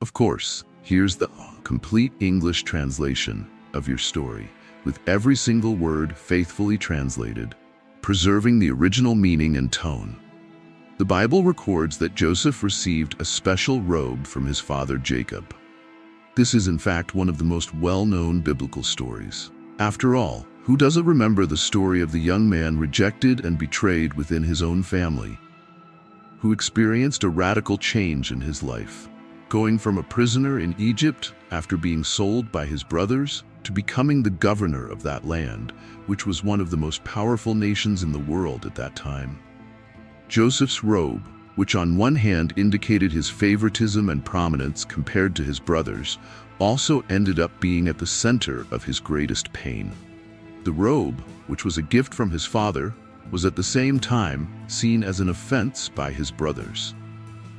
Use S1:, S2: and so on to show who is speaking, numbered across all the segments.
S1: Of course, here's the complete English translation of your story, with every single word faithfully translated, preserving the original meaning and tone. The Bible records that Joseph received a special robe from his father Jacob. This is in fact one of the most well-known biblical stories. After all, who doesn't remember the story of the young man rejected and betrayed within his own family, who experienced a radical change in his life, going from a prisoner in Egypt after being sold by his brothers to becoming the governor of that land, which was one of the most powerful nations in the world at that time. Joseph's robe, which on one hand indicated his favoritism and prominence compared to his brothers, also ended up being at the center of his greatest pain. The robe, which was a gift from his father, was at the same time seen as an offense by his brothers.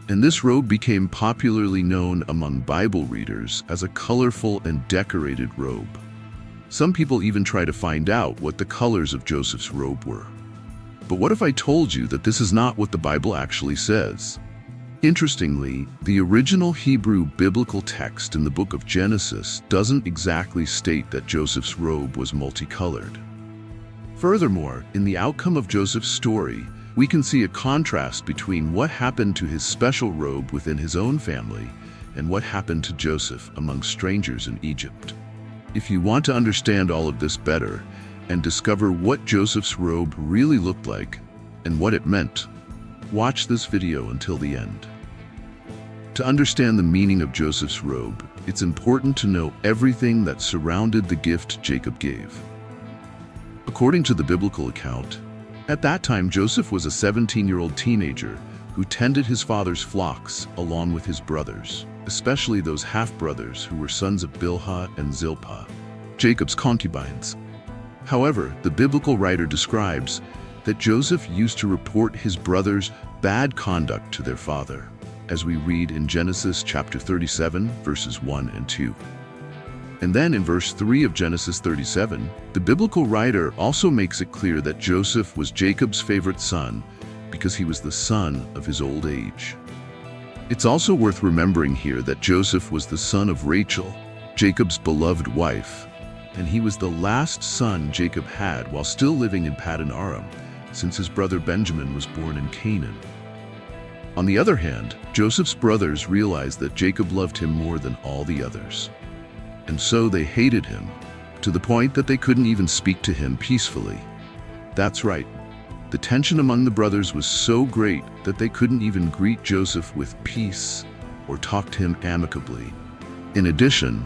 S1: And this robe became popularly known among Bible readers as a colorful and decorated robe. Some people even try to find out what the colors of Joseph's robe were. But what if I told you that this is not what the Bible actually says? Interestingly, the original Hebrew biblical text in the book of Genesis doesn't exactly state that Joseph's robe was multicolored. Furthermore, in the outcome of Joseph's story, we can see a contrast between what happened to his special robe within his own family and what happened to Joseph among strangers in Egypt. If you want to understand all of this better and discover what Joseph's robe really looked like and what it meant, watch this video until the end. To understand the meaning of Joseph's robe, it's important to know everything that surrounded the gift Jacob gave. According to the biblical account, at that time Joseph was a 17-year-old teenager who tended his father's flocks along with his brothers, especially those half-brothers who were sons of Bilhah and Zilpah, Jacob's concubines. However, the biblical writer describes that Joseph used to report his brothers' bad conduct to their father, as we read in Genesis chapter 37, verses 1 and 2. And then in verse 3 of Genesis 37, the biblical writer also makes it clear that Joseph was Jacob's favorite son because he was the son of his old age. It's also worth remembering here that Joseph was the son of Rachel, Jacob's beloved wife, and he was the last son Jacob had while still living in Paddan Aram, since his brother Benjamin was born in Canaan. On the other hand, Joseph's brothers realized that Jacob loved him more than all the others. And so they hated him, to the point that they couldn't even speak to him peacefully. That's right. The tension among the brothers was so great that they couldn't even greet Joseph with peace or talk to him amicably. In addition,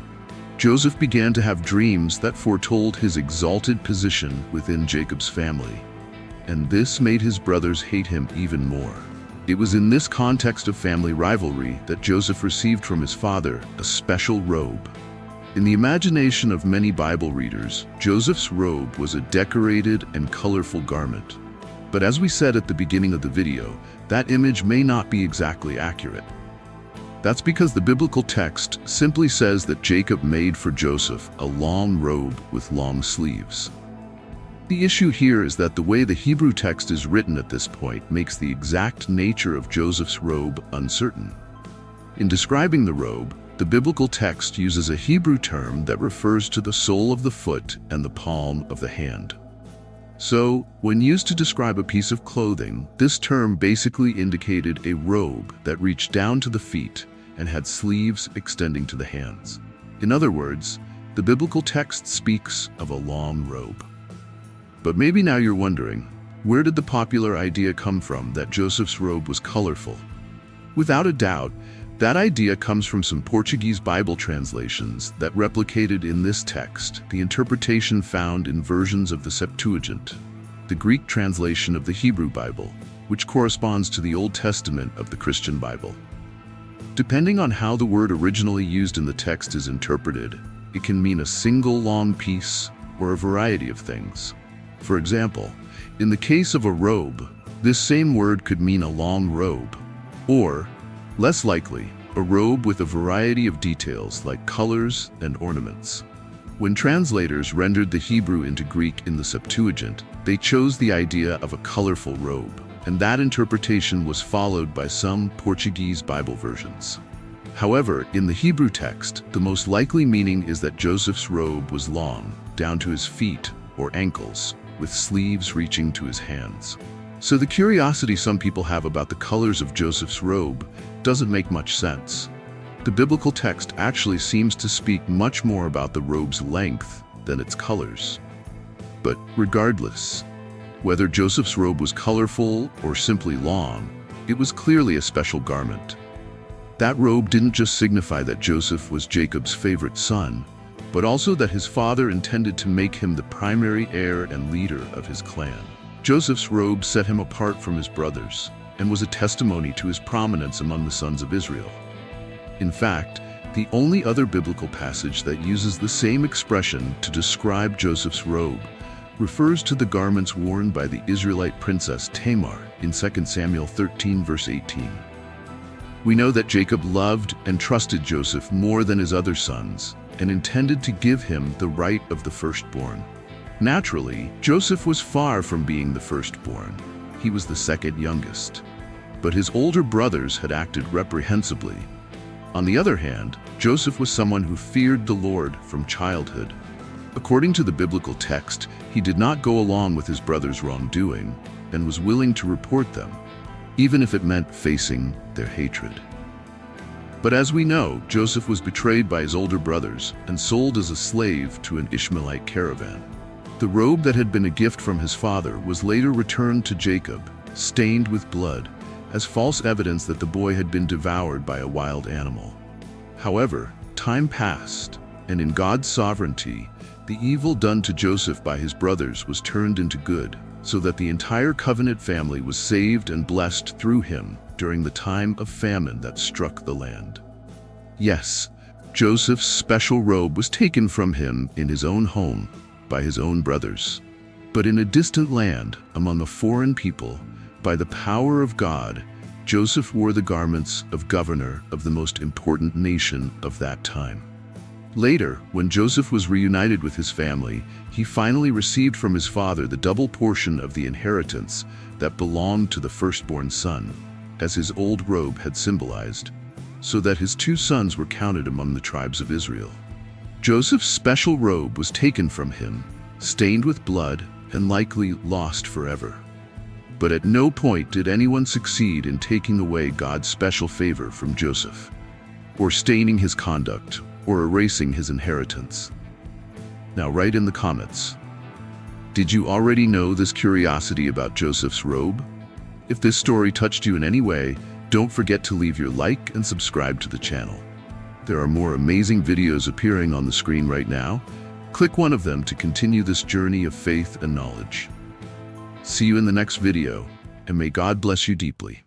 S1: Joseph began to have dreams that foretold his exalted position within Jacob's family, and this made his brothers hate him even more. It was in this context of family rivalry that Joseph received from his father a special robe. In the imagination of many Bible readers, Joseph's robe was a decorated and colorful garment. But as we said at the beginning of the video, that image may not be exactly accurate. That's because the biblical text simply says that Jacob made for Joseph a long robe with long sleeves. The issue here is that the way the Hebrew text is written at this point makes the exact nature of Joseph's robe uncertain. In describing the robe, the biblical text uses a Hebrew term that refers to the sole of the foot and the palm of the hand. So, when used to describe a piece of clothing, this term basically indicated a robe that reached down to the feet and had sleeves extending to the hands. In other words, the biblical text speaks of a long robe. But maybe now you're wondering, where did the popular idea come from that Joseph's robe was colorful? Without a doubt, that idea comes from some Portuguese Bible translations that replicated in this text the interpretation found in versions of the Septuagint, the Greek translation of the Hebrew Bible, which corresponds to the Old Testament of the Christian Bible. Depending on how the word originally used in the text is interpreted, it can mean a single long piece or a variety of things. For example, in the case of a robe, this same word could mean a long robe, or, less likely, a robe with a variety of details like colors and ornaments. When translators rendered the Hebrew into Greek in the Septuagint, they chose the idea of a colorful robe, and that interpretation was followed by some Portuguese Bible versions. However, in the Hebrew text, the most likely meaning is that Joseph's robe was long, down to his feet or ankles, with sleeves reaching to his hands. So the curiosity some people have about the colors of Joseph's robe doesn't make much sense. The biblical text actually seems to speak much more about the robe's length than its colors. But regardless, whether Joseph's robe was colorful or simply long, it was clearly a special garment. That robe didn't just signify that Joseph was Jacob's favorite son, but also that his father intended to make him the primary heir and leader of his clan. Joseph's robe set him apart from his brothers and was a testimony to his prominence among the sons of Israel. In fact, the only other biblical passage that uses the same expression to describe Joseph's robe refers to the garments worn by the Israelite princess Tamar in 2 Samuel 13 verse 18. We know that Jacob loved and trusted Joseph more than his other sons and intended to give him the right of the firstborn. Naturally, Joseph was far from being the firstborn. He was the second youngest. But his older brothers had acted reprehensibly. On the other hand, Joseph was someone who feared the Lord from childhood. According to the biblical text, he did not go along with his brothers' wrongdoing and was willing to report them, even if it meant facing their hatred. But as we know, Joseph was betrayed by his older brothers and sold as a slave to an Ishmaelite caravan. The robe that had been a gift from his father was later returned to Jacob, stained with blood, as false evidence that the boy had been devoured by a wild animal. However, time passed, and in God's sovereignty, the evil done to Joseph by his brothers was turned into good, so that the entire covenant family was saved and blessed through him during the time of famine that struck the land. Yes, Joseph's special robe was taken from him in his own home by his own brothers. But in a distant land, among a foreign people, by the power of God, Joseph wore the garments of governor of the most important nation of that time. Later, when Joseph was reunited with his family, he finally received from his father the double portion of the inheritance that belonged to the firstborn son, as his old robe had symbolized, so that his two sons were counted among the tribes of Israel. Joseph's special robe was taken from him, stained with blood, and likely lost forever. But at no point did anyone succeed in taking away God's special favor from Joseph, or staining his conduct, or erasing his inheritance. Now write in the comments, did you already know this curiosity about Joseph's robe? If this story touched you in any way, don't forget to leave your like and subscribe to the channel. There are more amazing videos appearing on the screen right now. Click one of them to continue this journey of faith and knowledge. See you in the next video, and may God bless you deeply.